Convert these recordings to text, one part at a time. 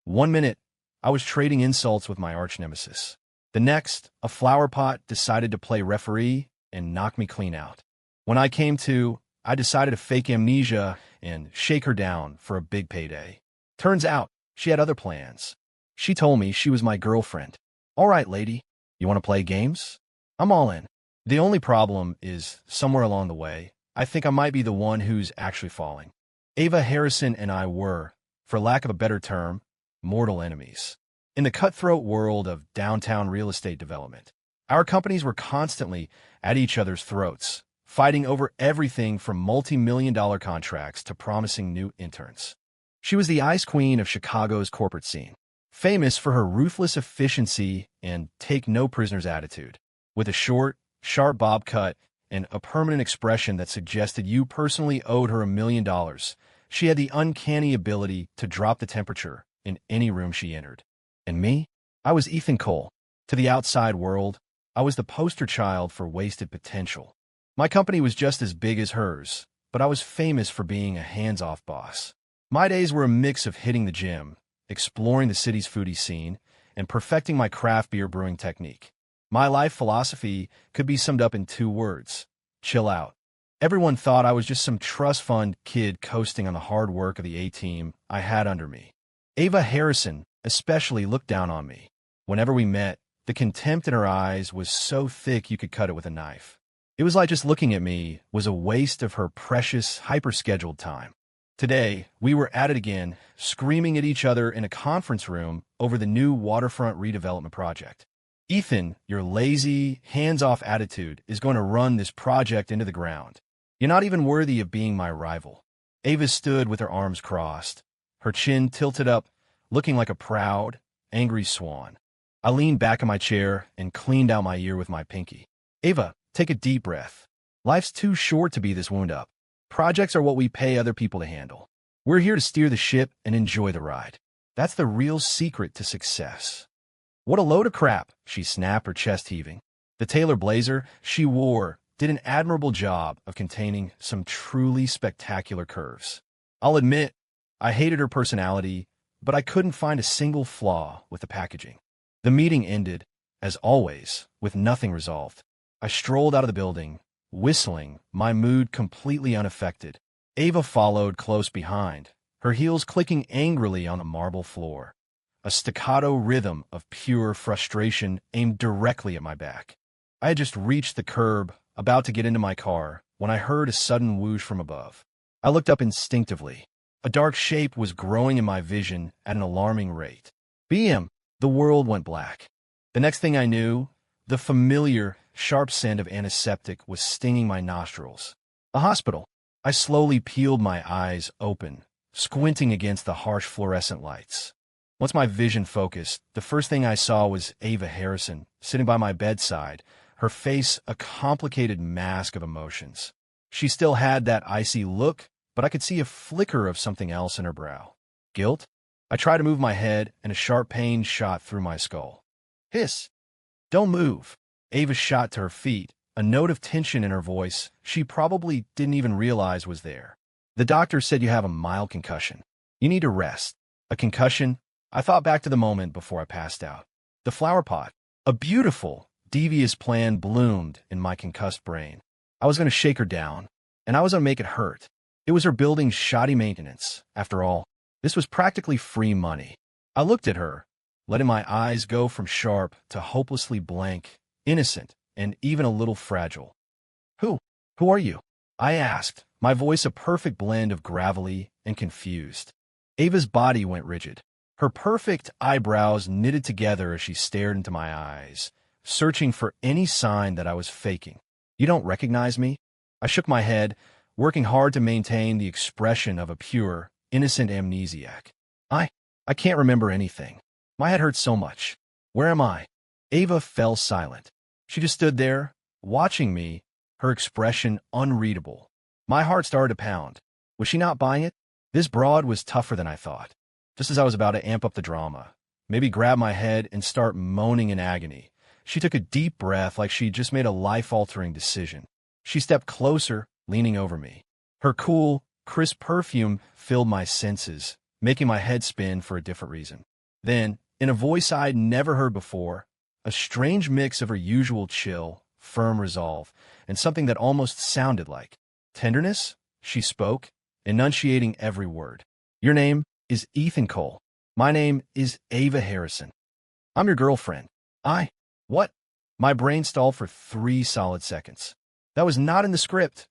One minute, I was trading insults with my arch-nemesis. The next, a flower pot decided to play referee and knock me clean out. When I came to, I decided to fake amnesia and shake her down for a big payday. Turns out, she had other plans. She told me she was my girlfriend. All right, lady, you want to play games? I'm all in. The only problem is, somewhere along the way, I think I might be the one who's actually falling. Ava Harrison and I were, for lack of a better term, mortal enemies. In the cutthroat world of downtown real estate development, our companies were constantly at each other's throats, fighting over everything from multi-million-dollar contracts to promising new interns. She was the ice queen of Chicago's corporate scene, famous for her ruthless efficiency and take-no-prisoners attitude. With a short, sharp bob cut and a permanent expression that suggested you personally owed her $1 million, she had the uncanny ability to drop the temperature in any room she entered. And me? I was Ethan Cole. To the outside world, I was the poster child for wasted potential. My company was just as big as hers, but I was famous for being a hands-off boss. My days were a mix of hitting the gym, exploring the city's foodie scene, and perfecting my craft beer brewing technique. My life philosophy could be summed up in 2 words: chill out. Everyone thought I was just some trust fund kid coasting on the hard work of the A-team I had under me. Ava Harrison especially looked down on me. Whenever we met, the contempt in her eyes was so thick you could cut it with a knife. It was like just looking at me was a waste of her precious, hyper-scheduled time. Today, we were at it again, screaming at each other in a conference room over the new waterfront redevelopment project. Ethan, your lazy, hands-off attitude is going to run this project into the ground. You're not even worthy of being my rival. Ava stood with her arms crossed, her chin tilted up, looking like a proud, angry swan. I leaned back in my chair and cleaned out my ear with my pinky. Ava, take a deep breath. Life's too short to be this wound up. Projects are what we pay other people to handle. We're here to steer the ship and enjoy the ride. That's the real secret to success. What a load of crap, she snapped, her chest heaving. The tailor blazer she wore did an admirable job of containing some truly spectacular curves. I'll admit, I hated her personality, but I couldn't find a single flaw with the packaging. The meeting ended, as always, with nothing resolved. I strolled out of the building, whistling, my mood completely unaffected. Ava followed close behind, her heels clicking angrily on the marble floor. A staccato rhythm of pure frustration aimed directly at my back. I had just reached the curb, about to get into my car, when I heard a sudden whoosh from above. I looked up instinctively. A dark shape was growing in my vision at an alarming rate. BM! The world went black. The next thing I knew, the familiar, sharp scent of antiseptic was stinging my nostrils. A hospital. I slowly peeled my eyes open, squinting against the harsh fluorescent lights. Once my vision focused, the first thing I saw was Ava Harrison, sitting by my bedside, her face a complicated mask of emotions. She still had that icy look, but I could see a flicker of something else in her brow. Guilt? I tried to move my head, and a sharp pain shot through my skull. Hiss! Don't move! Ava shot to her feet, a note of tension in her voice she probably didn't even realize was there. The doctor said you have a mild concussion. You need to rest. A concussion? I thought back to the moment before I passed out. The flower pot. A beautiful, devious plan bloomed in my concussed brain. I was going to shake her down, and I was going to make it hurt. It was her building's shoddy maintenance. After all, this was practically free money. I looked at her, letting my eyes go from sharp to hopelessly blank, innocent, and even a little fragile. Who are you? I asked, my voice a perfect blend of gravelly and confused. Ava's body went rigid. Her perfect eyebrows knitted together as she stared into my eyes, searching for any sign that I was faking. You don't recognize me? I shook my head, working hard to maintain the expression of a pure, innocent amnesiac. I can't remember anything. My head hurts so much. Where am I? Ava fell silent. She just stood there, watching me, her expression unreadable. My heart started to pound. Was she not buying it? This broad was tougher than I thought. Just as I was about to amp up the drama, maybe grab my head and start moaning in agony, she took a deep breath like she'd just made a life-altering decision. She stepped closer, leaning over me. Her cool, crisp perfume filled my senses, making my head spin for a different reason. Then, in a voice I'd never heard before, a strange mix of her usual chill, firm resolve, and something that almost sounded like tenderness, she spoke, enunciating every word. Your name is Ethan Cole. My name is Ava Harrison. I'm your girlfriend. What? My brain stalled for 3 solid seconds. That was not in the script.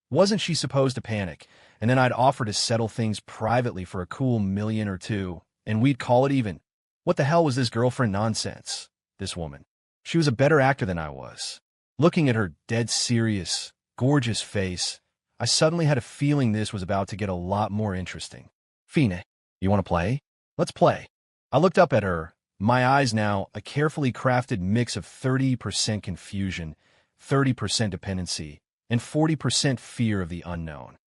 Wasn't she supposed to panic? And then I'd offer to settle things privately for a cool million or two, and we'd call it even. What the hell was this girlfriend nonsense? This woman. She was a better actor than I was. Looking at her dead serious, gorgeous face, I suddenly had a feeling this was about to get a lot more interesting. Fine, you want to play? Let's play. I looked up at her, my eyes now a carefully crafted mix of 30% confusion, 30% dependency, and 40% fear of the unknown.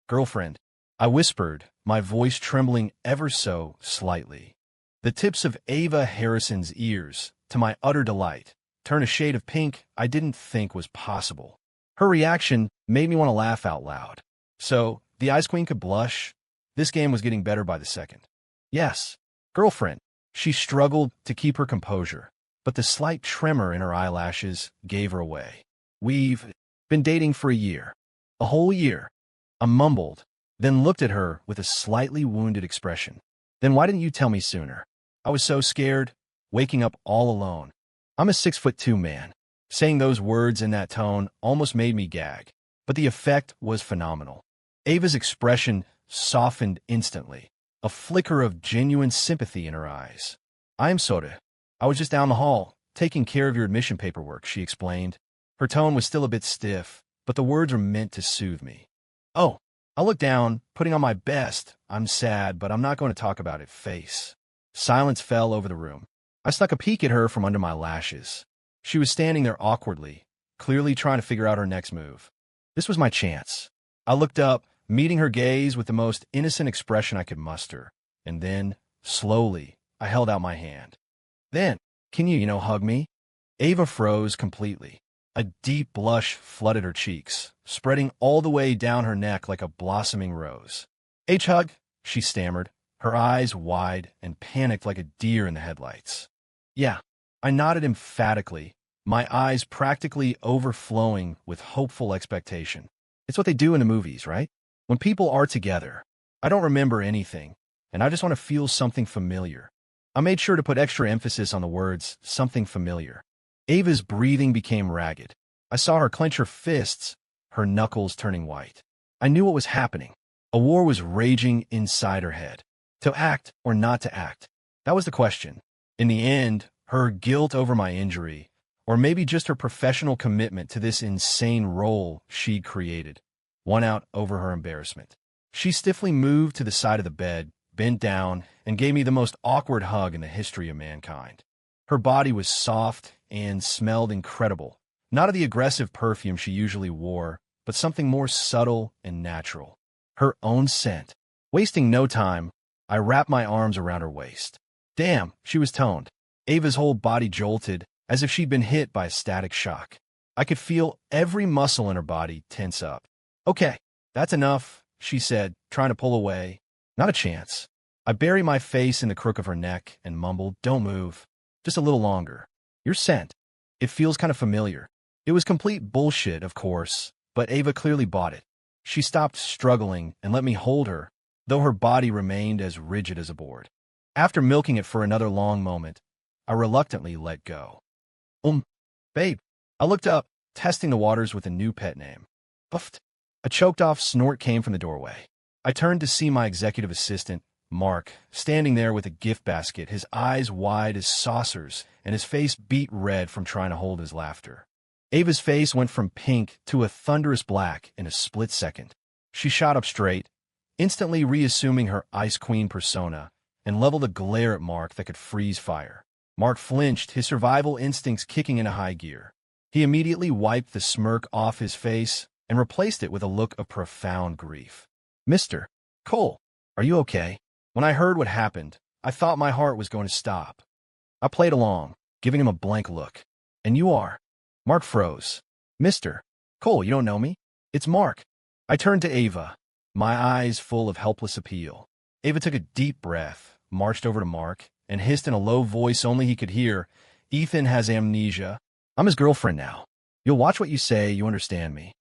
Girlfriend, I whispered, my voice trembling ever so slightly. The tips of Ava Harrison's ears, to my utter delight, turned a shade of pink I didn't think was possible. Her reaction made me want to laugh out loud. So, the Ice Queen could blush? This game was getting better by the second. Yes, girlfriend. She struggled to keep her composure, but the slight tremor in her eyelashes gave her away. We've been dating for a year. A whole year. I mumbled, then looked at her with a slightly wounded expression. Then why didn't you tell me sooner? I was so scared, waking up all alone. I'm a 6'2" man. Saying those words in that tone almost made me gag, but the effect was phenomenal. Ava's expression softened instantly, a flicker of genuine sympathy in her eyes. I'm sorry. I was just down the hall, taking care of your admission paperwork, she explained. Her tone was still a bit stiff, but the words were meant to soothe me. Oh, I looked down, putting on my best, I'm sad, but I'm not going to talk about it face. Silence fell over the room. I snuck a peek at her from under my lashes. She was standing there awkwardly, clearly trying to figure out her next move. This was my chance. I looked up, meeting her gaze with the most innocent expression I could muster, and then, slowly, I held out my hand. Then, can you hug me? Ava froze completely. A deep blush flooded her cheeks, spreading all the way down her neck like a blossoming rose. Hug, she stammered, her eyes wide and panicked like a deer in the headlights. Yeah, I nodded emphatically, my eyes practically overflowing with hopeful expectation. It's what they do in the movies, right? When people are together. I don't remember anything, and I just want to feel something familiar. I made sure to put extra emphasis on the words, something familiar. Ava's breathing became ragged. I saw her clench her fists, her knuckles turning white. I knew what was happening. A war was raging inside her head. To act or not to act? That was the question. In the end, her guilt over my injury, or maybe just her professional commitment to this insane role she'd created, won out over her embarrassment. She stiffly moved to the side of the bed, bent down, and gave me the most awkward hug in the history of mankind. Her body was soft and smelled incredible, not of the aggressive perfume she usually wore, but something more subtle and natural. Her own scent. Wasting no time, I wrapped my arms around her waist. Damn, she was toned. Ava's whole body jolted, as if she'd been hit by a static shock. I could feel every muscle in her body tense up. Okay, that's enough, she said, trying to pull away. Not a chance. I buried my face in the crook of her neck and mumbled, don't move. Just a little longer. Your scent. It feels kind of familiar. It was complete bullshit, of course, but Ava clearly bought it. She stopped struggling and let me hold her, though her body remained as rigid as a board. After milking it for another long moment, I reluctantly let go. Babe. I looked up, testing the waters with a new pet name. Buffed. A choked-off snort came from the doorway. I turned to see my executive assistant, Mark, standing there with a gift basket, his eyes wide as saucers and his face beet red from trying to hold his laughter. Ava's face went from pink to a thunderous black in a split second. She shot up straight, instantly reassuming her Ice Queen persona, and leveled a glare at Mark that could freeze fire. Mark flinched, his survival instincts kicking into high gear. He immediately wiped the smirk off his face and replaced it with a look of profound grief. Mr. Cole, are you okay? When I heard what happened, I thought my heart was going to stop. I played along, giving him a blank look. And you are? Mark froze. Mr. Cole, you don't know me? It's Mark. I turned to Ava, my eyes full of helpless appeal. Ava took a deep breath, marched over to Mark and hissed in a low voice only he could hear, "Ethan has amnesia. I'm his girlfriend now. You'll watch what you say, you understand me."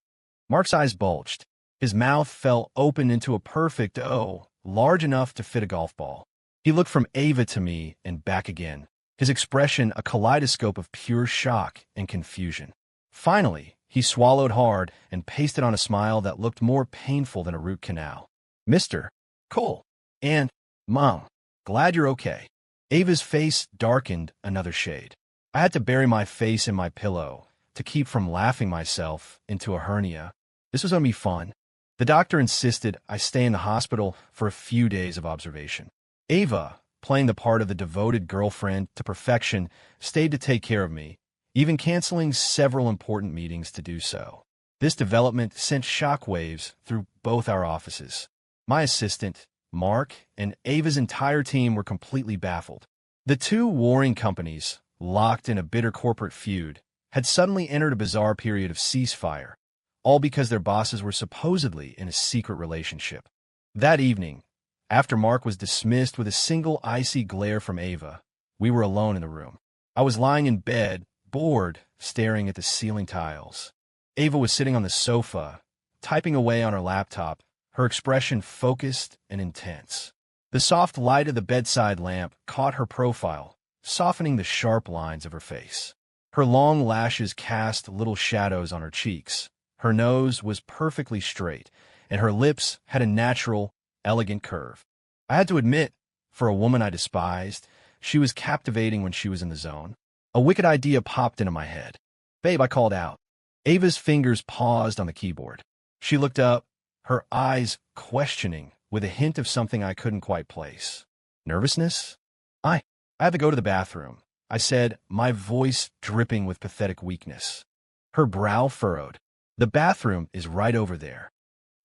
Mark's eyes bulged. His mouth fell open into a perfect O, large enough to fit a golf ball. He looked from Ava to me and back again, his expression a kaleidoscope of pure shock and confusion. Finally, he swallowed hard and pasted on a smile that looked more painful than a root canal. "Mr. Cole, and Mom, glad you're okay." Ava's face darkened another shade. I had to bury my face in my pillow to keep from laughing myself into a hernia. This was going to be fun. The doctor insisted I stay in the hospital for a few days of observation. Ava, playing the part of the devoted girlfriend to perfection, stayed to take care of me, even canceling several important meetings to do so. This development sent shockwaves through both our offices. My assistant, Mark, and Ava's entire team were completely baffled. The two warring companies, locked in a bitter corporate feud, had suddenly entered a bizarre period of ceasefire, all because their bosses were supposedly in a secret relationship. That evening, after Mark was dismissed with a single icy glare from Ava, we were alone in the room. I was lying in bed, bored, staring at the ceiling tiles. Ava was sitting on the sofa, typing away on her laptop, her expression focused and intense. The soft light of the bedside lamp caught her profile, softening the sharp lines of her face. Her long lashes cast little shadows on her cheeks. Her nose was perfectly straight, and her lips had a natural, elegant curve. I had to admit, for a woman I despised, she was captivating when she was in the zone. A wicked idea popped into my head. "Babe," I called out. Ava's fingers paused on the keyboard. She looked up, her eyes questioning, with a hint of something I couldn't quite place. Nervousness? I have to go to the bathroom," I said, my voice dripping with pathetic weakness. Her brow furrowed. "The bathroom is right over there."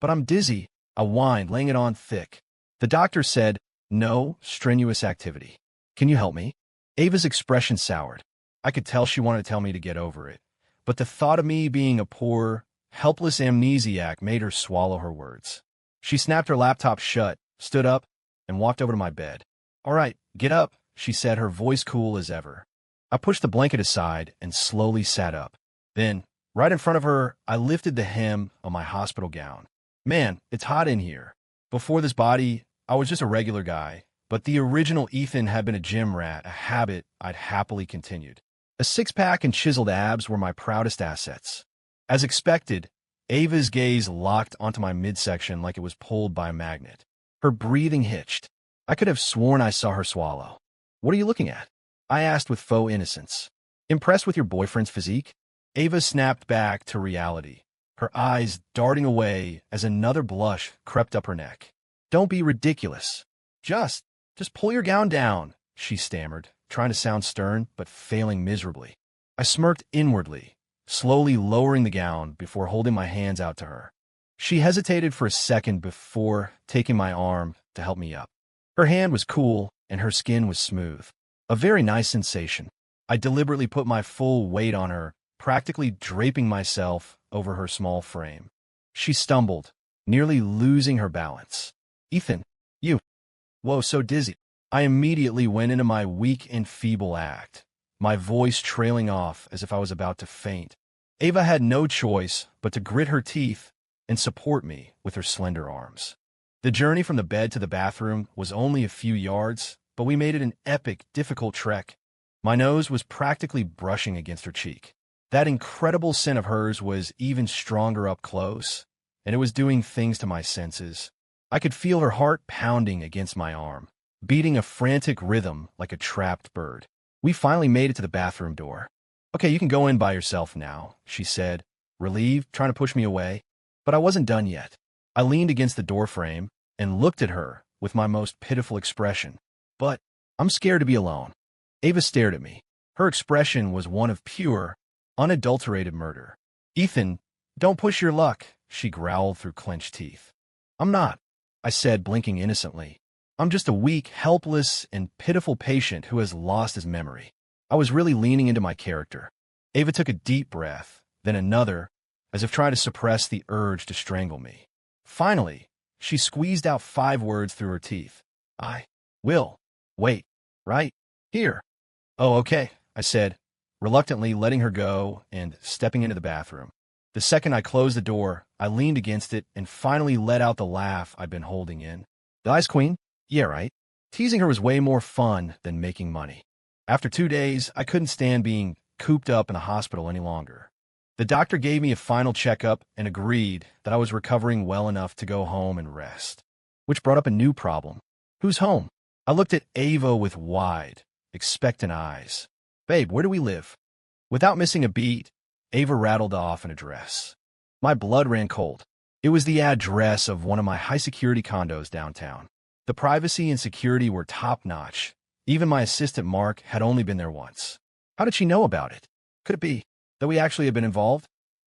"But I'm dizzy," I whined, laying it on thick. The doctor said, "No strenuous activity. Can you help me?" Ava's expression soured. I could tell she wanted to tell me to get over it, but the thought of me being a poor, helpless amnesiac made her swallow her words. She snapped her laptop shut, stood up, and walked over to my bed. "All right, get up," she said, her voice cool as ever. I pushed the blanket aside and slowly sat up. Then, right in front of her, I lifted the hem of my hospital gown. Man, it's hot in here. Before this body, I was just a regular guy, but the original Ethan had been a gym rat, a habit I'd happily continued. A six-pack and chiseled abs were my proudest assets. As expected, Ava's gaze locked onto my midsection like it was pulled by a magnet. Her breathing hitched. I could have sworn I saw her swallow. "What are you looking at?" I asked with faux innocence. "Impressed with your boyfriend's physique?" Ava snapped back to reality, her eyes darting away as another blush crept up her neck. "Don't be ridiculous. Just pull your gown down," she stammered, trying to sound stern, but failing miserably. I smirked inwardly, slowly lowering the gown before holding my hands out to her. She hesitated for a second before taking my arm to help me up. Her hand was cool, and her skin was smooth. A very nice sensation. I deliberately put my full weight on her, practically draping myself over her small frame. She stumbled, nearly losing her balance. "Ethan, you..." "Whoa, so dizzy." I immediately went into my weak and feeble act, my voice trailing off as if I was about to faint. Ava had no choice but to grit her teeth and support me with her slender arms. The journey from the bed to the bathroom was only a few yards, but we made it an epic, difficult trek. My nose was practically brushing against her cheek. That incredible scent of hers was even stronger up close, and it was doing things to my senses. I could feel her heart pounding against my arm, beating a frantic rhythm like a trapped bird. We finally made it to the bathroom door. "Okay, you can go in by yourself now," she said, relieved, trying to push me away. But I wasn't done yet. I leaned against the doorframe and looked at her with my most pitiful expression. "But I'm scared to be alone." Ava stared at me. Her expression was one of pure, unadulterated murder. "Ethan, don't push your luck," she growled through clenched teeth. "I'm not," I said, blinking innocently. "I'm just a weak, helpless, and pitiful patient who has lost his memory." I was really leaning into my character. Ava took a deep breath, then another, as if trying to suppress the urge to strangle me. Finally, she squeezed out 5 words through her teeth. "I will." Wait, right here. Oh, okay, I said, reluctantly letting her go and stepping into the bathroom. The second I closed the door, I leaned against it and finally let out the laugh I'd been holding in. The Ice Queen? Yeah, right. Teasing her was way more fun than making money. After 2 days, I couldn't stand being cooped up in a hospital any longer. The doctor gave me a final checkup and agreed that I was recovering well enough to go home and rest. Which brought up a new problem. Who's home? I looked at Ava with wide, expectant eyes. Babe, where do we live? Without missing a beat, Ava rattled off an address. My blood ran cold. It was the address of one of my high-security condos downtown. The privacy and security were top-notch. Even my assistant Mark had only been there once. How did she know about it? Could it be that we actually had been involved?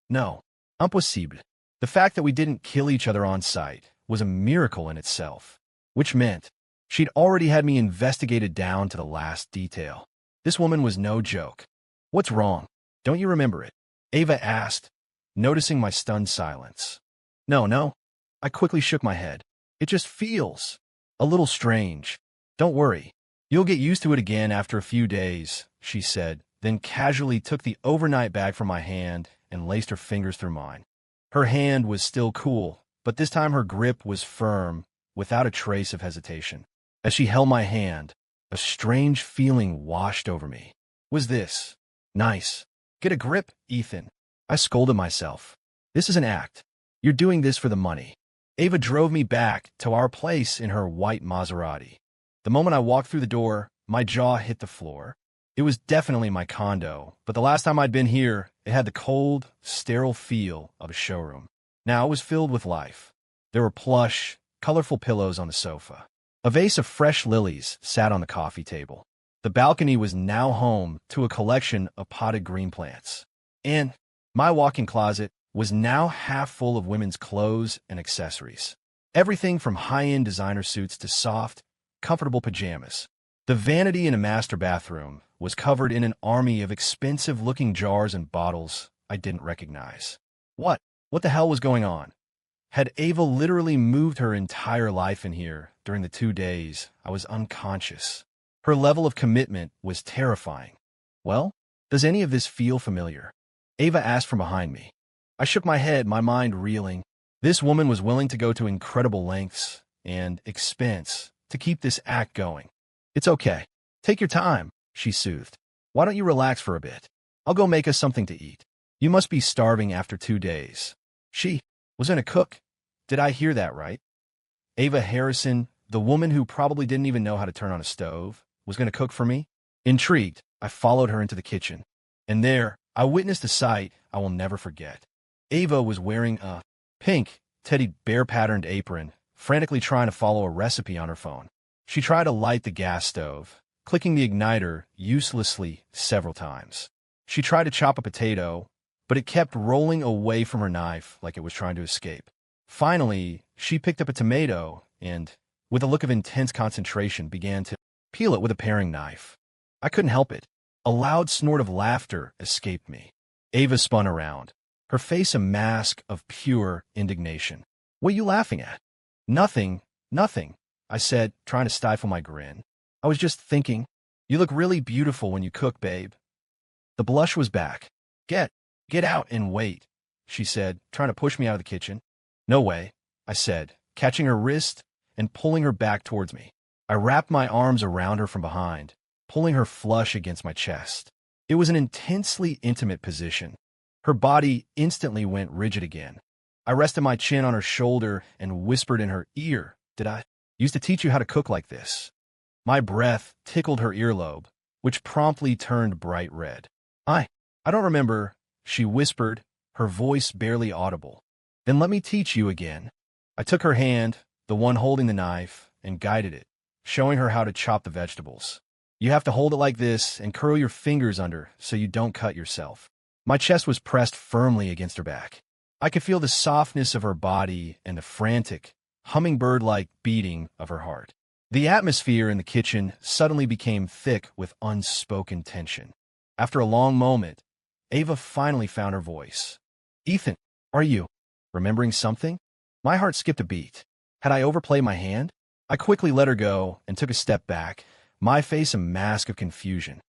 No. Impossible. The fact that we didn't kill each other on sight was a miracle in itself, which meant she'd already had me investigated down to the last detail. This woman was no joke. What's wrong? Don't you remember it? Ava asked, noticing my stunned silence. No. I quickly shook my head. It just feels a little strange. Don't worry. You'll get used to it again after a few days, she said, then casually took the overnight bag from my hand and laced her fingers through mine. Her hand was still cool, but this time her grip was firm, without a trace of hesitation. As she held my hand, a strange feeling washed over me. Was this nice? Get a grip, Ethan. I scolded myself. This is an act. You're doing this for the money. Ava drove me back to our place in her white Maserati. The moment I walked through the door, my jaw hit the floor. It was definitely my condo, but the last time I'd been here, it had the cold, sterile feel of a showroom. Now it was filled with life. There were plush, colorful pillows on the sofa. A vase of fresh lilies sat on the coffee table. The balcony was now home to a collection of potted green plants. And my walk-in closet was now half full of women's clothes and accessories. Everything from high-end designer suits to soft, comfortable pajamas. The vanity in a master bathroom was covered in an army of expensive-looking jars and bottles I didn't recognize. What the hell was going on? Had Ava literally moved her entire life in here during the 2 days I was unconscious? Her level of commitment was terrifying. Well, does any of this feel familiar? Ava asked from behind me. I shook my head, my mind reeling. This woman was willing to go to incredible lengths and expense to keep this act going. It's okay. Take your time, she soothed. Why don't you relax for a bit? I'll go make us something to eat. You must be starving after 2 days. She was gonna cook. Did I hear that right? Ava Harrison, the woman who probably didn't even know how to turn on a stove, was gonna cook for me? Intrigued, I followed her into the kitchen. And there, I witnessed a sight I will never forget. Ava was wearing a pink, teddy bear-patterned apron, frantically trying to follow a recipe on her phone. She tried to light the gas stove, clicking the igniter uselessly several times. She tried to chop a potato, but it kept rolling away from her knife like it was trying to escape. Finally, she picked up a tomato and, with a look of intense concentration, began to peel it with a paring knife. I couldn't help it. A loud snort of laughter escaped me. Ava spun around, her face a mask of pure indignation. What are you laughing at? Nothing, I said, trying to stifle my grin. I was just thinking, you look really beautiful when you cook, babe. The blush was back. Get out and wait, she said, trying to push me out of the kitchen. No way, I said, catching her wrist and pulling her back towards me. I wrapped my arms around her from behind, pulling her flush against my chest. It was an intensely intimate position. Her body instantly went rigid again. I rested my chin on her shoulder and whispered in her ear, Did I used to teach you how to cook like this? My breath tickled her earlobe, which promptly turned bright red. I don't remember, she whispered, her voice barely audible. Then let me teach you again. I took her hand, the one holding the knife, and guided it, showing her how to chop the vegetables. You have to hold it like this and curl your fingers under so you don't cut yourself. My chest was pressed firmly against her back. I could feel the softness of her body and the frantic, hummingbird-like beating of her heart. The atmosphere in the kitchen suddenly became thick with unspoken tension. After a long moment, Ava finally found her voice. Ethan, are you remembering something? My heart skipped a beat. Had I overplayed my hand? I quickly let her go and took a step back, my face a mask of confusion.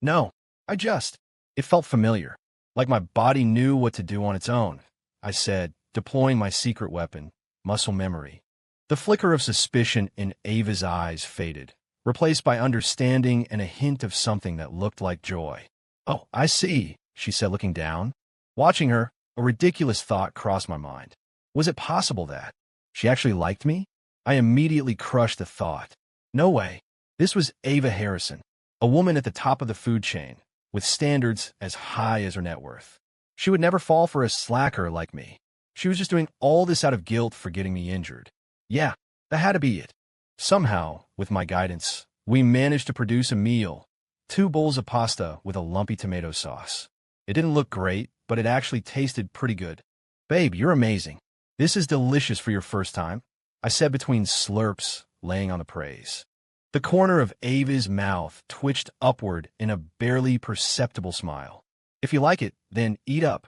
No, it felt familiar, like my body knew what to do on its own, I said, deploying my secret weapon, muscle memory. The flicker of suspicion in Ava's eyes faded, replaced by understanding and a hint of something that looked like joy. Oh, I see, she said, looking down. Watching her, a ridiculous thought crossed my mind. Was it possible that she actually liked me? I immediately crushed the thought. No way. This was Ava Harrison, a woman at the top of the food chain, with standards as high as her net worth. She would never fall for a slacker like me. She was just doing all this out of guilt for getting me injured. Yeah, that had to be it. Somehow, with my guidance, we managed to produce a meal, 2 bowls of pasta with a lumpy tomato sauce. It didn't look great, but it actually tasted pretty good. Babe, you're amazing. This is delicious for your first time, I said between slurps, laying on the praise. The corner of Ava's mouth twitched upward in a barely perceptible smile. If you like it, then eat up.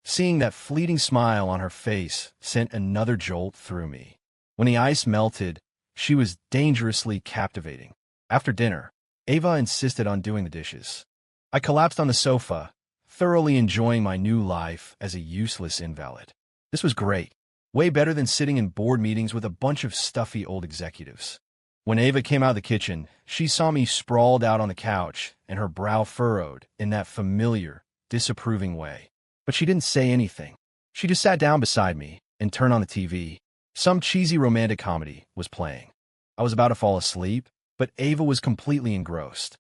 Seeing that fleeting smile on her face sent another jolt through me. When the ice melted, she was dangerously captivating. After dinner, Ava insisted on doing the dishes. I collapsed on the sofa, thoroughly enjoying my new life as a useless invalid. This was great. Way better than sitting in board meetings with a bunch of stuffy old executives. When Ava came out of the kitchen, she saw me sprawled out on the couch and her brow furrowed in that familiar, disapproving way. But she didn't say anything. She just sat down beside me and turned on the TV. Some cheesy romantic comedy was playing. I was about to fall asleep, but Ava was completely engrossed.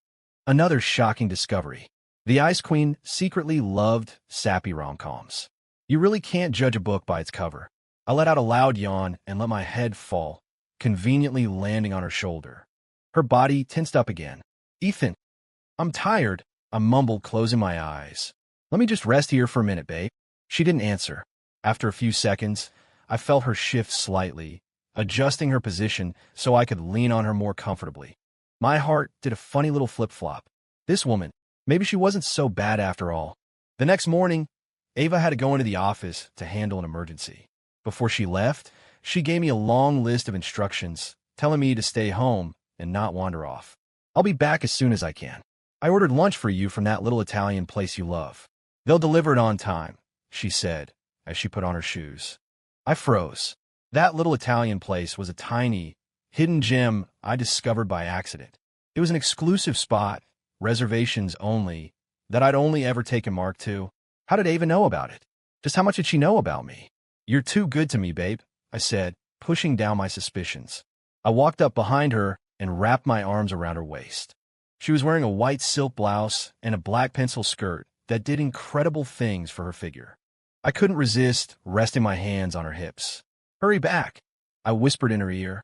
Another shocking discovery. The Ice Queen secretly loved sappy rom-coms. You really can't judge a book by its cover. I let out a loud yawn and let my head fall, conveniently landing on her shoulder. Her body tensed up again. Ethan, I'm tired, I mumbled, closing my eyes. Let me just rest here for a minute, babe. She didn't answer. After a few seconds, I felt her shift slightly, adjusting her position so I could lean on her more comfortably. My heart did a funny little flip-flop. This woman, maybe she wasn't so bad after all. The next morning, Ava had to go into the office to handle an emergency. Before she left, she gave me a long list of instructions, telling me to stay home and not wander off. I'll be back as soon as I can. I ordered lunch for you from that little Italian place you love. They'll deliver it on time, she said, as she put on her shoes. I froze. That little Italian place was a tiny, hidden gem I discovered by accident. It was an exclusive spot, reservations only, that I'd only ever taken Mark to. How did Ava know about it? Just how much did she know about me? You're too good to me, babe, I said, pushing down my suspicions. I walked up behind her and wrapped my arms around her waist. She was wearing a white silk blouse and a black pencil skirt that did incredible things for her figure. I couldn't resist resting my hands on her hips. Hurry back, I whispered in her ear.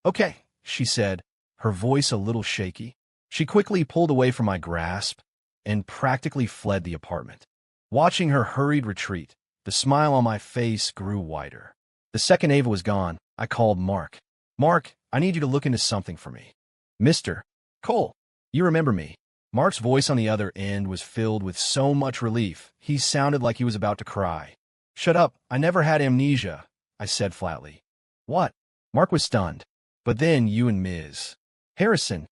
Okay, she said, her voice a little shaky. She quickly pulled away from my grasp and practically fled the apartment. Watching her hurried retreat, the smile on my face grew wider. The second Ava was gone, I called Mark. Mark, I need you to look into something for me. Mr. Cole, you remember me. Mark's voice on the other end was filled with so much relief, he sounded like he was about to cry. Shut up, I never had amnesia, I said flatly. What? Mark was stunned. But then you and Ms. Harrison.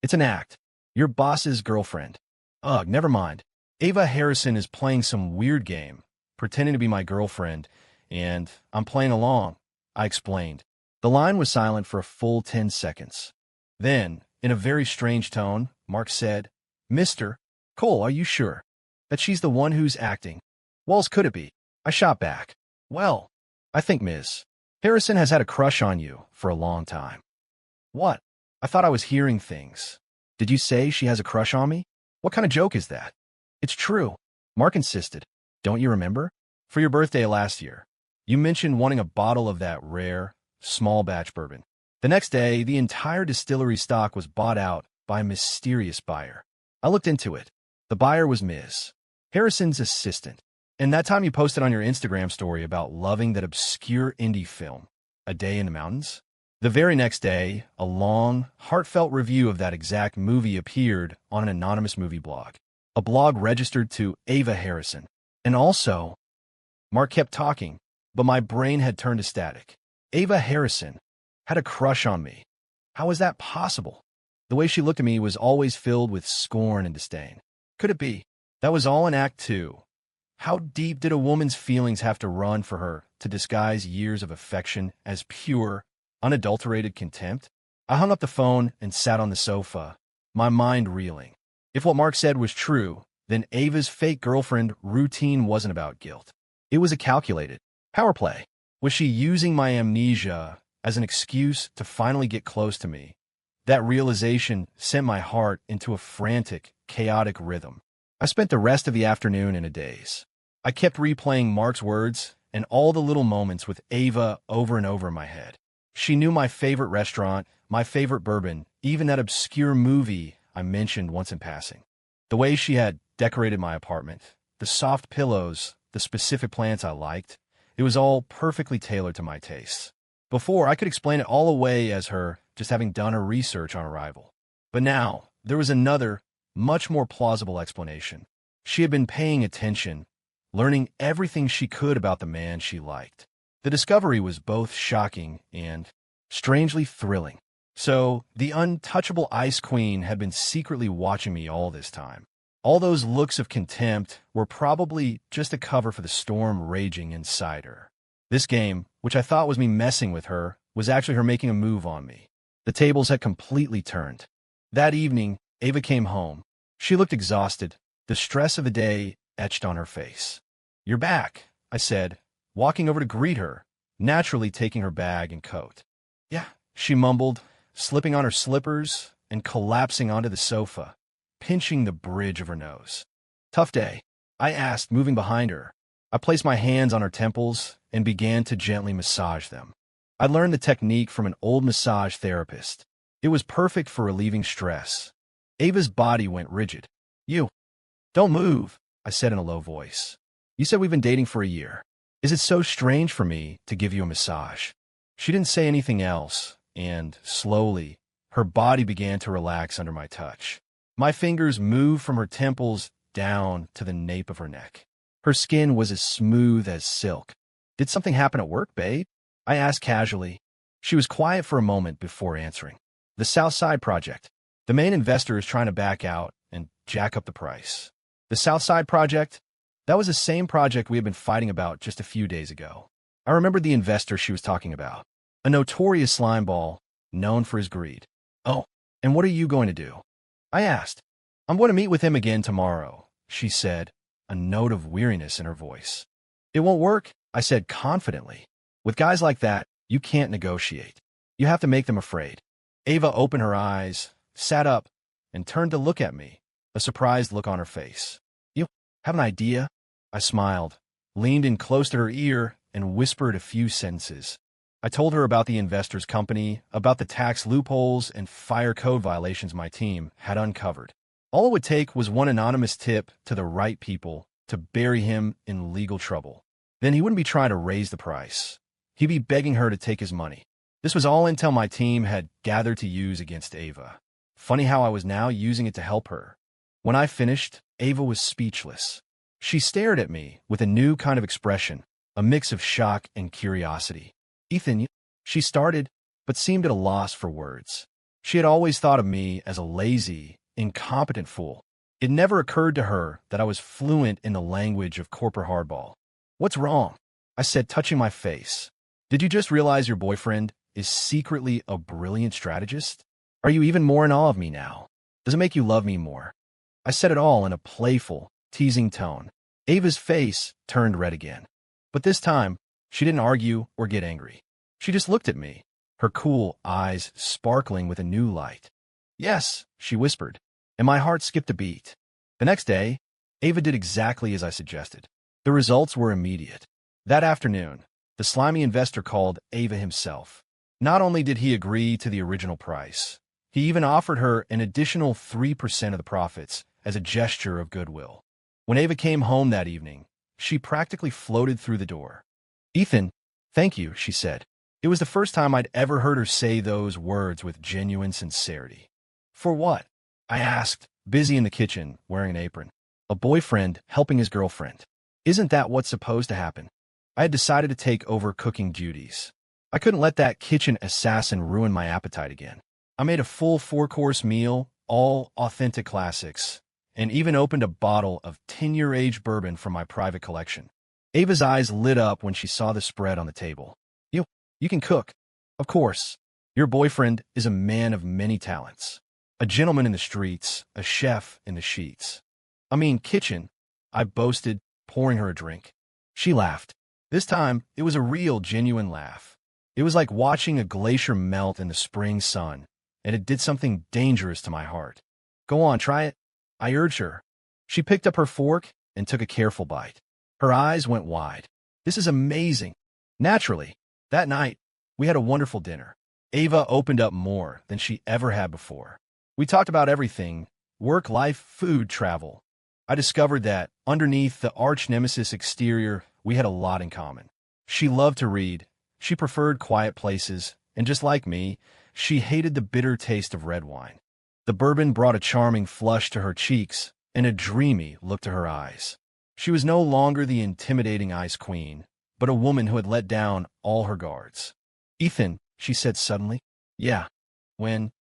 It's an act. Your boss's girlfriend. Ugh, never mind. Ava Harrison is playing some weird game, pretending to be my girlfriend, and I'm playing along, I explained. The line was silent for a full 10 seconds. Then, in a very strange tone, Mark said, Mr. Cole, are you sure that she's the one who's acting? What else could it be? I shot back. Well, I think Ms. Harrison has had a crush on you for a long time. What? I thought I was hearing things. Did you say she has a crush on me? What kind of joke is that? It's true. Mark insisted. Don't you remember? For your birthday last year, you mentioned wanting a bottle of that rare, small batch bourbon. The next day, the entire distillery stock was bought out by a mysterious buyer. I looked into it. The buyer was Ms. Harrison's assistant. And that time you posted on your Instagram story about loving that obscure indie film, A Day in the Mountains. The very next day, a long, heartfelt review of that exact movie appeared on an anonymous movie blog. A blog registered to Ava Harrison. And also, Mark kept talking, but my brain had turned to static. Ava Harrison had a crush on me. How was that possible? The way she looked at me was always filled with scorn and disdain. Could it be? That was all in Act 2. How deep did a woman's feelings have to run for her to disguise years of affection as pure, unadulterated contempt? I hung up the phone and sat on the sofa, my mind reeling. If what Mark said was true, then Ava's fake girlfriend routine wasn't about guilt. It was a calculated power play. Was she using my amnesia as an excuse to finally get close to me? That realization sent my heart into a frantic, chaotic rhythm. I spent the rest of the afternoon in a daze. I kept replaying Mark's words and all the little moments with Ava over and over in my head. She knew my favorite restaurant, my favorite bourbon, even that obscure movie I mentioned once in passing. The way she had decorated my apartment, the soft pillows, the specific plants I liked, it was all perfectly tailored to my tastes. Before, I could explain it all away as her just having done her research on arrival. But now, there was another, much more plausible explanation. She had been paying attention, learning everything she could about the man she liked. The discovery was both shocking and strangely thrilling. So, the untouchable Ice Queen had been secretly watching me all this time. All those looks of contempt were probably just a cover for the storm raging inside her. This game, which I thought was me messing with her, was actually her making a move on me. The tables had completely turned. That evening, Ava came home. She looked exhausted, the stress of the day etched on her face. "You're back," I said, walking over to greet her, naturally taking her bag and coat. "Yeah," she mumbled, slipping on her slippers and collapsing onto the sofa, pinching the bridge of her nose. "Tough day?" I asked, moving behind her. I placed my hands on her temples and began to gently massage them. I learned the technique from an old massage therapist. It was perfect for relieving stress. Ava's body went rigid. "You, don't move," I said in a low voice. "You said we've been dating for a year. Is it so strange for me to give you a massage?" She didn't say anything else, and slowly, her body began to relax under my touch. My fingers moved from her temples down to the nape of her neck. Her skin was as smooth as silk. "Did something happen at work, babe?" I asked casually. She was quiet for a moment before answering. "The South Side Project. The main investor is trying to back out and jack up the price." The South Side Project? That was the same project we had been fighting about just a few days ago. I remembered the investor she was talking about. A notorious slimeball, known for his greed. "Oh, and what are you going to do?" I asked. "I'm going to meet with him again tomorrow," she said, a note of weariness in her voice. "It won't work," I said confidently. "With guys like that, you can't negotiate. You have to make them afraid." Ava opened her eyes, sat up, and turned to look at me, a surprised look on her face. "You have an idea?" I smiled, leaned in close to her ear, and whispered a few sentences. I told her about the investor's company, about the tax loopholes and fire code violations my team had uncovered. All it would take was one anonymous tip to the right people to bury him in legal trouble. Then he wouldn't be trying to raise the price. He'd be begging her to take his money. This was all intel my team had gathered to use against Ava. Funny how I was now using it to help her. When I finished, Ava was speechless. She stared at me with a new kind of expression, a mix of shock and curiosity. "Ethan," she started, but seemed at a loss for words. She had always thought of me as a lazy, incompetent fool. It never occurred to her that I was fluent in the language of corporate hardball. "What's wrong?" I said, touching my face. "Did you just realize your boyfriend is secretly a brilliant strategist? Are you even more in awe of me now? Does it make you love me more?" I said it all in a playful, teasing tone. Ava's face turned red again. But this time, she didn't argue or get angry. She just looked at me, her cool eyes sparkling with a new light. "Yes," she whispered, and my heart skipped a beat. The next day, Ava did exactly as I suggested. The results were immediate. That afternoon, the slimy investor called Ava himself. Not only did he agree to the original price, he even offered her an additional 3% of the profits as a gesture of goodwill. When Ava came home that evening, she practically floated through the door. "Ethan, thank you," she said. It was the first time I'd ever heard her say those words with genuine sincerity. "For what?" I asked, busy in the kitchen, wearing an apron. "A boyfriend helping his girlfriend. Isn't that what's supposed to happen?" I had decided to take over cooking duties. I couldn't let that kitchen assassin ruin my appetite again. I made a full four-course meal, all authentic classics, and even opened a bottle of 10-year-age bourbon from my private collection. Ava's eyes lit up when she saw the spread on the table. You can cook. Of course. Your boyfriend is a man of many talents. A gentleman in the streets, a chef in the sheets. I mean, kitchen, I boasted, pouring her a drink. She laughed. This time, it was a real, genuine laugh. It was like watching a glacier melt in the spring sun, and it did something dangerous to my heart. Go on, try it. I urged her. She picked up her fork and took a careful bite. Her eyes went wide. This is amazing. Naturally, that night, we had a wonderful dinner. Ava opened up more than she ever had before. We talked about everything: work, life, food, travel. I discovered that, underneath the arch-nemesis exterior, we had a lot in common. She loved to read. She preferred quiet places, and just like me, she hated the bitter taste of red wine. The bourbon brought a charming flush to her cheeks and a dreamy look to her eyes. She was no longer the intimidating ice queen, but a woman who had let down all her guards. Ethan, she said suddenly. Yeah. When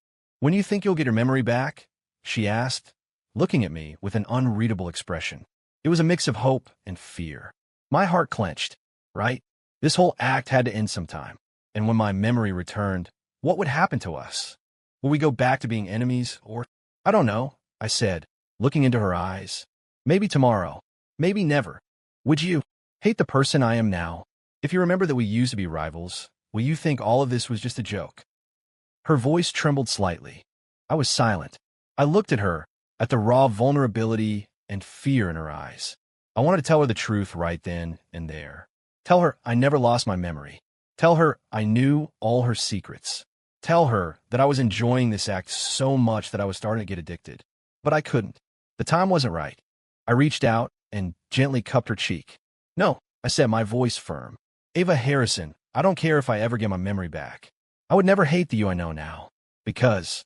you think you'll get your memory back? She asked, looking at me with an unreadable expression. It was a mix of hope and fear. My heart clenched. Right? This whole act had to end sometime. And when my memory returned, what would happen to us? Will we go back to being enemies, or— I don't know, I said, looking into her eyes. Maybe tomorrow. Maybe never. Would you hate the person I am now? If you remember that we used to be rivals, will you think all of this was just a joke? Her voice trembled slightly. I was silent. I looked at her, at the raw vulnerability and fear in her eyes. I wanted to tell her the truth right then and there. Tell her I never lost my memory. Tell her I knew all her secrets. Tell her that I was enjoying this act so much that I was starting to get addicted. But I couldn't. The time wasn't right. I reached out and gently cupped her cheek. No, I said, my voice firm. Ava Harrison, I don't care if I ever get my memory back. I would never hate the you I know now. Because—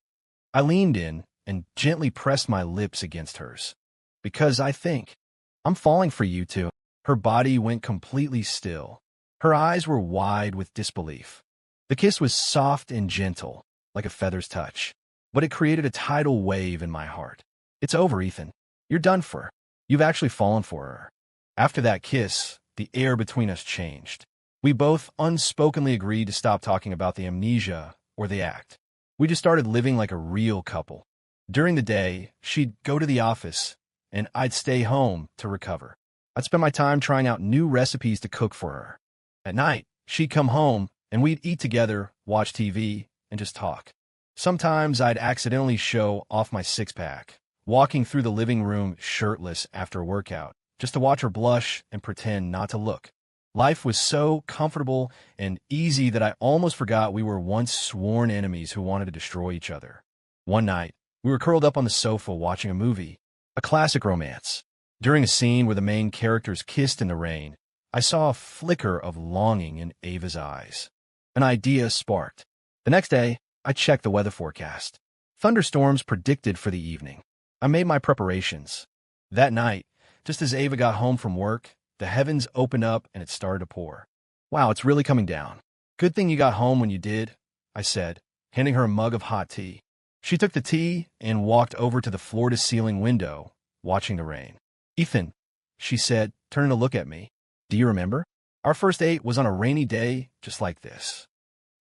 I leaned in and gently pressed my lips against hers. Because I think I'm falling for you too. Her body went completely still. Her eyes were wide with disbelief. The kiss was soft and gentle, like a feather's touch. But it created a tidal wave in my heart. It's over, Ethan. You're done for. You've actually fallen for her. After that kiss, the air between us changed. We both unspokenly agreed to stop talking about the amnesia or the act. We just started living like a real couple. During the day, she'd go to the office, and I'd stay home to recover. I'd spend my time trying out new recipes to cook for her. At night, she'd come home, and we'd eat together, watch TV, and just talk. Sometimes I'd accidentally show off my six-pack, walking through the living room shirtless after a workout, just to watch her blush and pretend not to look. Life was so comfortable and easy that I almost forgot we were once sworn enemies who wanted to destroy each other. One night, we were curled up on the sofa watching a movie, a classic romance. During a scene where the main characters kissed in the rain, I saw a flicker of longing in Ava's eyes. An idea sparked. The next day, I checked the weather forecast. Thunderstorms predicted for the evening. I made my preparations. That night, just as Ava got home from work, the heavens opened up and it started to pour. Wow, it's really coming down. Good thing you got home when you did, I said, handing her a mug of hot tea. She took the tea and walked over to the floor-to-ceiling window, watching the rain. Ethan, she said, turning to look at me. Do you remember? Our first date was on a rainy day just like this.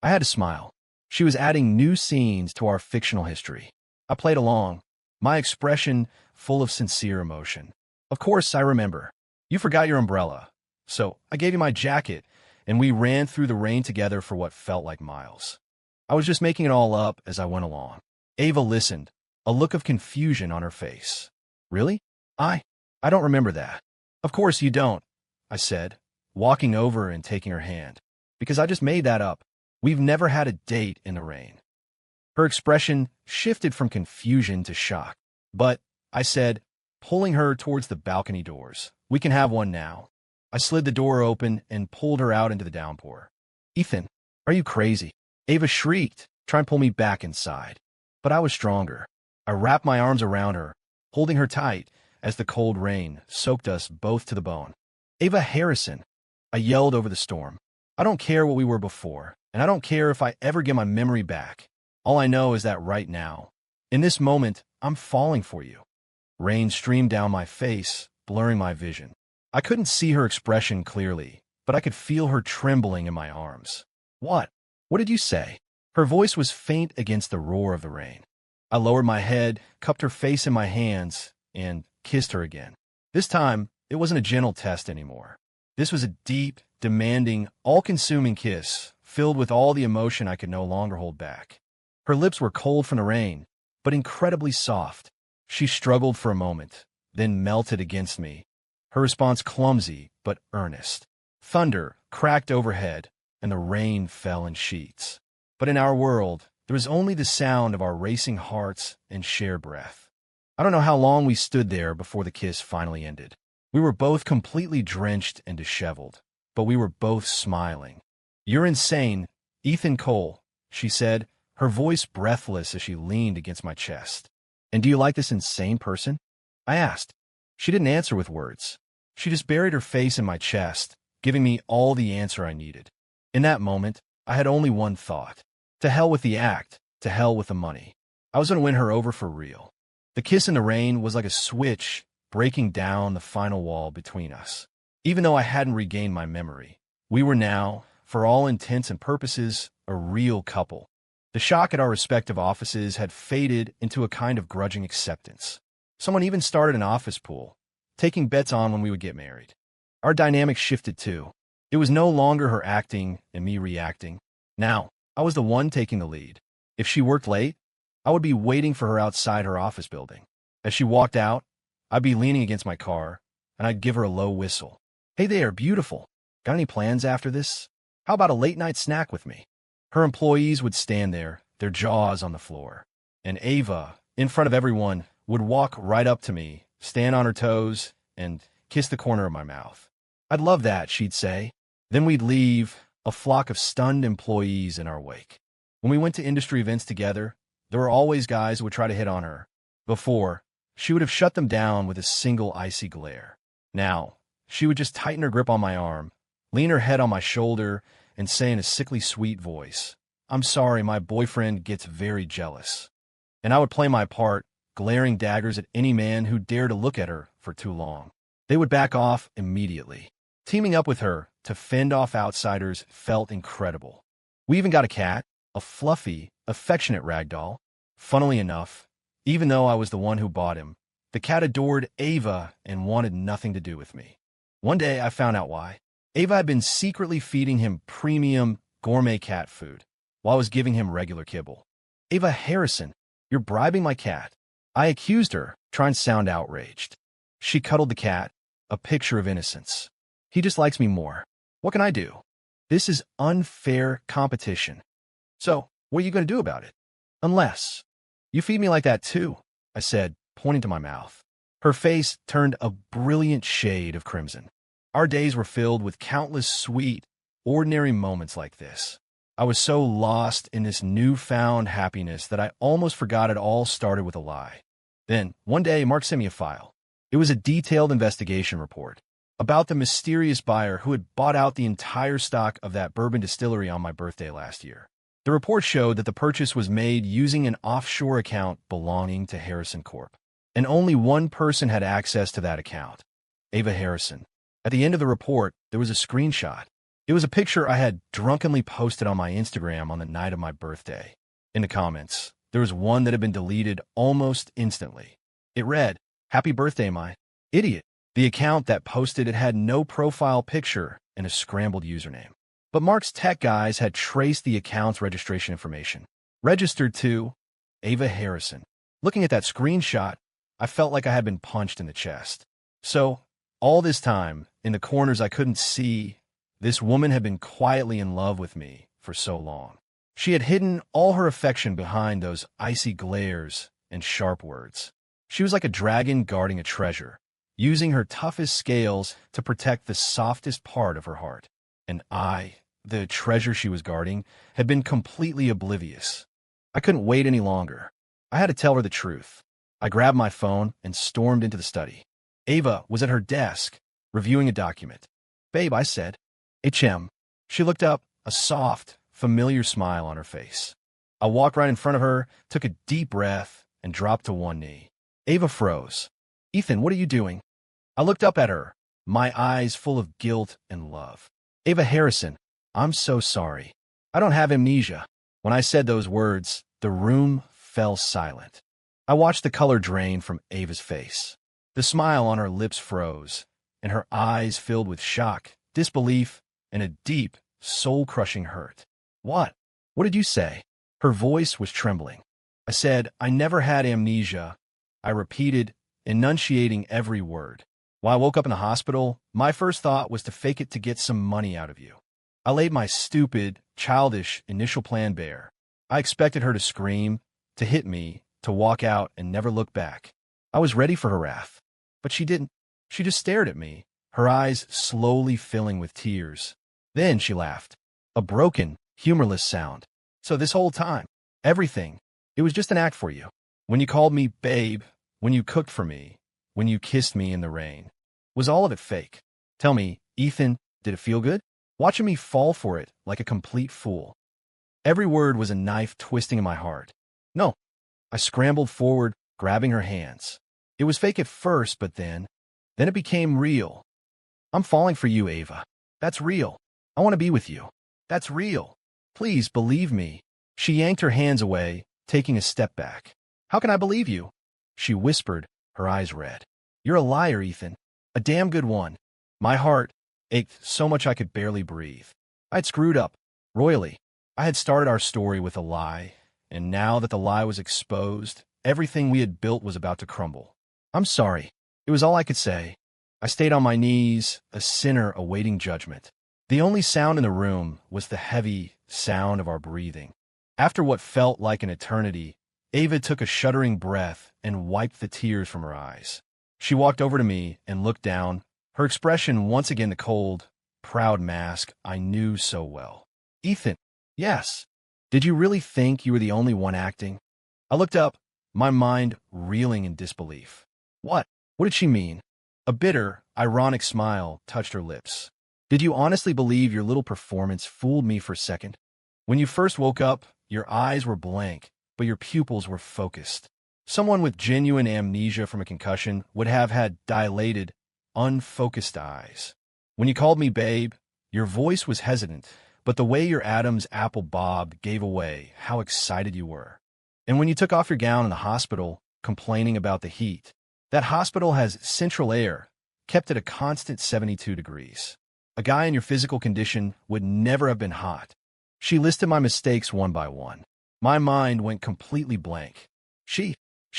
I had to smile. She was adding new scenes to our fictional history. I played along, my expression full of sincere emotion. Of course, I remember. You forgot your umbrella, so I gave you my jacket, and we ran through the rain together for what felt like miles. I was just making it all up as I went along. Ava listened, a look of confusion on her face. Really? I don't remember that. Of course you don't, I said, walking over and taking her hand. Because I just made that up. We've never had a date in the rain. Her expression shifted from confusion to shock. But, I said, pulling her towards the balcony doors, we can have one now. I slid the door open and pulled her out into the downpour. Ethan, are you crazy? Ava shrieked, trying to pull me back inside. But I was stronger. I wrapped my arms around her, holding her tight as the cold rain soaked us both to the bone. Ava Harrison, I yelled over the storm. I don't care what we were before, and I don't care if I ever get my memory back. All I know is that right now, in this moment, I'm falling for you. Rain streamed down my face, blurring my vision. I couldn't see her expression clearly, but I could feel her trembling in my arms. What? What did you say? Her voice was faint against the roar of the rain. I lowered my head, cupped her face in my hands, and kissed her again. This time, it wasn't a gentle test anymore. This was a deep, demanding, all-consuming kiss, filled with all the emotion I could no longer hold back. Her lips were cold from the rain, but incredibly soft. She struggled for a moment, then melted against me, her response clumsy but earnest. Thunder cracked overhead, and the rain fell in sheets. But in our world, there was only the sound of our racing hearts and shared breath. I don't know how long we stood there before the kiss finally ended. We were both completely drenched and disheveled, but we were both smiling. "You're insane, Ethan Cole," she said, her voice breathless as she leaned against my chest. "And do you like this insane person?" I asked. She didn't answer with words. She just buried her face in my chest, giving me all the answer I needed. In that moment, I had only one thought. To hell with the act, to hell with the money. I was going to win her over for real. The kiss in the rain was like a switch, breaking down the final wall between us. Even though I hadn't regained my memory, we were now, for all intents and purposes, a real couple. The shock at our respective offices had faded into a kind of grudging acceptance. Someone even started an office pool, taking bets on when we would get married. Our dynamic shifted too. It was no longer her acting and me reacting. Now, I was the one taking the lead. If she worked late, I would be waiting for her outside her office building. As she walked out, I'd be leaning against my car, and I'd give her a low whistle. "Hey there, beautiful. Got any plans after this? How about a late-night snack with me?" Her employees would stand there, their jaws on the floor. And Ava, in front of everyone, would walk right up to me, stand on her toes, and kiss the corner of my mouth. "I'd love that," she'd say. Then we'd leave, a flock of stunned employees in our wake. When we went to industry events together, there were always guys who would try to hit on her. Before, she would have shut them down with a single icy glare. Now, she would just tighten her grip on my arm, lean her head on my shoulder, and say in a sickly sweet voice, "I'm sorry, my boyfriend gets very jealous." And I would play my part, glaring daggers at any man who dared to look at her for too long. They would back off immediately. Teaming up with her to fend off outsiders felt incredible. We even got a cat, a fluffy, affectionate ragdoll. Funnily enough, even though I was the one who bought him, the cat adored Ava and wanted nothing to do with me. One day, I found out why. Ava had been secretly feeding him premium, gourmet cat food, while I was giving him regular kibble. "Ava Harrison, you're bribing my cat." I accused her, trying to sound outraged. She cuddled the cat, a picture of innocence. "He just likes me more. What can I do? This is unfair competition. So, what are you going to do about it? Unless you feed me like that too," I said, pointing to my mouth. Her face turned a brilliant shade of crimson. Our days were filled with countless sweet, ordinary moments like this. I was so lost in this newfound happiness that I almost forgot it all started with a lie. Then, one day, Mark sent me a file. It was a detailed investigation report about the mysterious buyer who had bought out the entire stock of that bourbon distillery on my birthday last year. The report showed that the purchase was made using an offshore account belonging to Harrison Corp. And only one person had access to that account, Ava Harrison. At the end of the report, there was a screenshot. It was a picture I had drunkenly posted on my Instagram on the night of my birthday. In the comments, there was one that had been deleted almost instantly. It read, "Happy birthday, my idiot." The account that posted it had no profile picture and a scrambled username. But Mark's tech guys had traced the account's registration information. Registered to Ava Harrison. Looking at that screenshot, I felt like I had been punched in the chest. So, all this time, in the corners I couldn't see, this woman had been quietly in love with me for so long. She had hidden all her affection behind those icy glares and sharp words. She was like a dragon guarding a treasure, using her toughest scales to protect the softest part of her heart. And I, the treasure she was guarding, had been completely oblivious. I couldn't wait any longer. I had to tell her the truth. I grabbed my phone and stormed into the study. Ava was at her desk, reviewing a document. "Babe," I said. "HM." She looked up, a soft, familiar smile on her face. I walked right in front of her, took a deep breath, and dropped to one knee. Ava froze. Ethan, what are you doing? I looked up at her, my eyes full of guilt and love. Ava Harrison, I'm so sorry. I don't have amnesia. When I said those words, the room fell silent. I watched the color drain from Ava's face. The smile on her lips froze, and her eyes filled with shock, disbelief, and a deep, soul-crushing hurt. What? What did you say? Her voice was trembling. I said, I never had amnesia. I repeated, enunciating every word. When I woke up in the hospital, my first thought was to fake it to get some money out of you. I laid my stupid, childish initial plan bare. I expected her to scream, to hit me, to walk out and never look back. I was ready for her wrath. But she didn't. She just stared at me, her eyes slowly filling with tears. Then she laughed. A broken, humorless sound. So this whole time, everything, it was just an act for you. When you called me babe, when you cooked for me, when you kissed me in the rain. Was all of it fake? Tell me, Ethan, did it feel good? Watching me fall for it like a complete fool. Every word was a knife twisting in my heart. No. I scrambled forward, grabbing her hands. It was fake at first, but then it became real. I'm falling for you, Ava. That's real. I want to be with you. That's real. Please believe me. She yanked her hands away, taking a step back. How can I believe you? She whispered, her eyes red. You're a liar, Ethan. A damn good one. My heart ached so much I could barely breathe. I'd screwed up, royally. I had started our story with a lie, and now that the lie was exposed, everything we had built was about to crumble. I'm sorry. It was all I could say. I stayed on my knees, a sinner awaiting judgment. The only sound in the room was the heavy sound of our breathing. After what felt like an eternity, Ava took a shuddering breath and wiped the tears from her eyes. She walked over to me and looked down, her expression once again the cold, proud mask I knew so well. Ethan, yes. Did you really think you were the only one acting? I looked up, my mind reeling in disbelief. What? What did she mean? A bitter, ironic smile touched her lips. Did you honestly believe your little performance fooled me for a second? When you first woke up, your eyes were blank, but your pupils were focused. Someone with genuine amnesia from a concussion would have had dilated, unfocused eyes. When you called me babe, your voice was hesitant, but the way your Adam's apple bobbed gave away how excited you were. And when you took off your gown in the hospital, complaining about the heat, that hospital has central air, kept at a constant 72 degrees. A guy in your physical condition would never have been hot. She listed my mistakes one by one. My mind went completely blank. She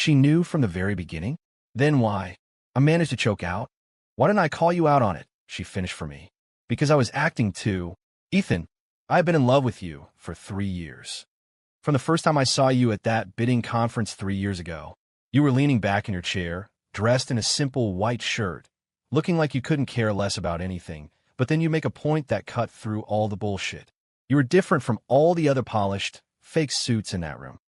knew from the very beginning? Then why? I managed to choke out. Why didn't I call you out on it? She finished for me. Because I was acting too. Ethan, I've been in love with you for 3 years. From the first time I saw you at that bidding conference 3 years ago, you were leaning back in your chair, dressed in a simple white shirt, looking like you couldn't care less about anything, but then you make a point that cut through all the bullshit. You were different from all the other polished, fake suits in that room.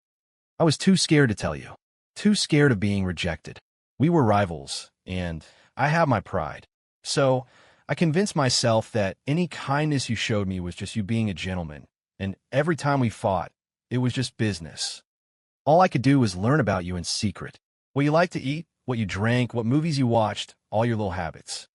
I was too scared to tell you. Too scared of being rejected. We were rivals, and I have my pride. So, I convinced myself that any kindness you showed me was just you being a gentleman, and every time we fought, it was just business. All I could do was learn about you in secret. What you liked to eat, what you drank, what movies you watched, all your little habits.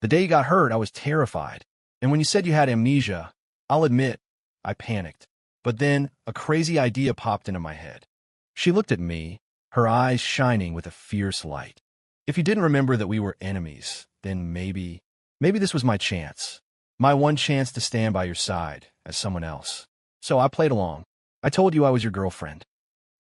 The day you got hurt, I was terrified. And when you said you had amnesia, I'll admit, I panicked. But then, a crazy idea popped into my head. She looked at me, her eyes shining with a fierce light. If you didn't remember that we were enemies, then maybe this was my chance. My one chance to stand by your side as someone else. So I played along. I told you I was your girlfriend.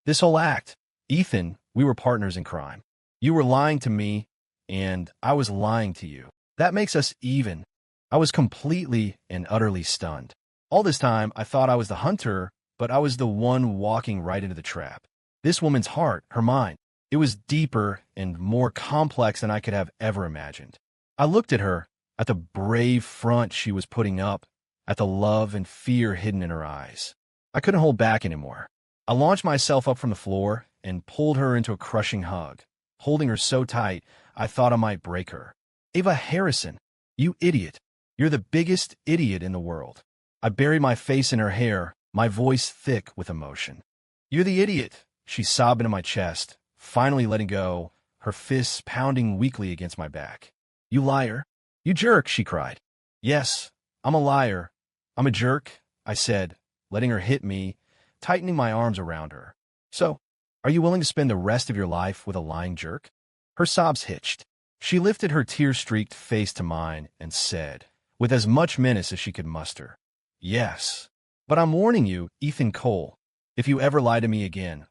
This whole act, Ethan, we were partners in crime. You were lying to me, and I was lying to you. That makes us even. I was completely and utterly stunned. All this time, I thought I was the hunter, but I was the one walking right into the trap. This woman's heart, her mind, it was deeper and more complex than I could have ever imagined. I looked at her, at the brave front she was putting up, at the love and fear hidden in her eyes. I couldn't hold back anymore. I launched myself up from the floor and pulled her into a crushing hug, holding her so tight I thought I might break her. Ava Harrison, you idiot. You're the biggest idiot in the world. I buried my face in her hair, my voice thick with emotion. You're the idiot, she sobbed into my chest, finally letting go, her fists pounding weakly against my back. You liar. You jerk, she cried. Yes, I'm a liar. I'm a jerk, I said, letting her hit me, tightening my arms around her. So, are you willing to spend the rest of your life with a lying jerk? Her sobs hitched. She lifted her tear-streaked face to mine and said, with as much menace as she could muster, Yes. But I'm warning you, Ethan Cole, if you ever lie to me again,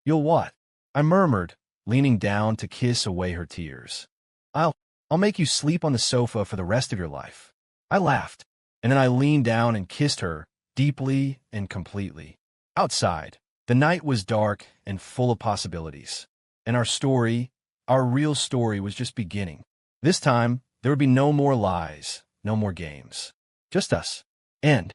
You'll what? I murmured, leaning down to kiss away her tears. I'll make you sleep on the sofa for the rest of your life. I laughed, and then I leaned down and kissed her, deeply and completely. Outside, the night was dark and full of possibilities. And our real story was just beginning. This time, there would be no more lies, no more games. Just us. End.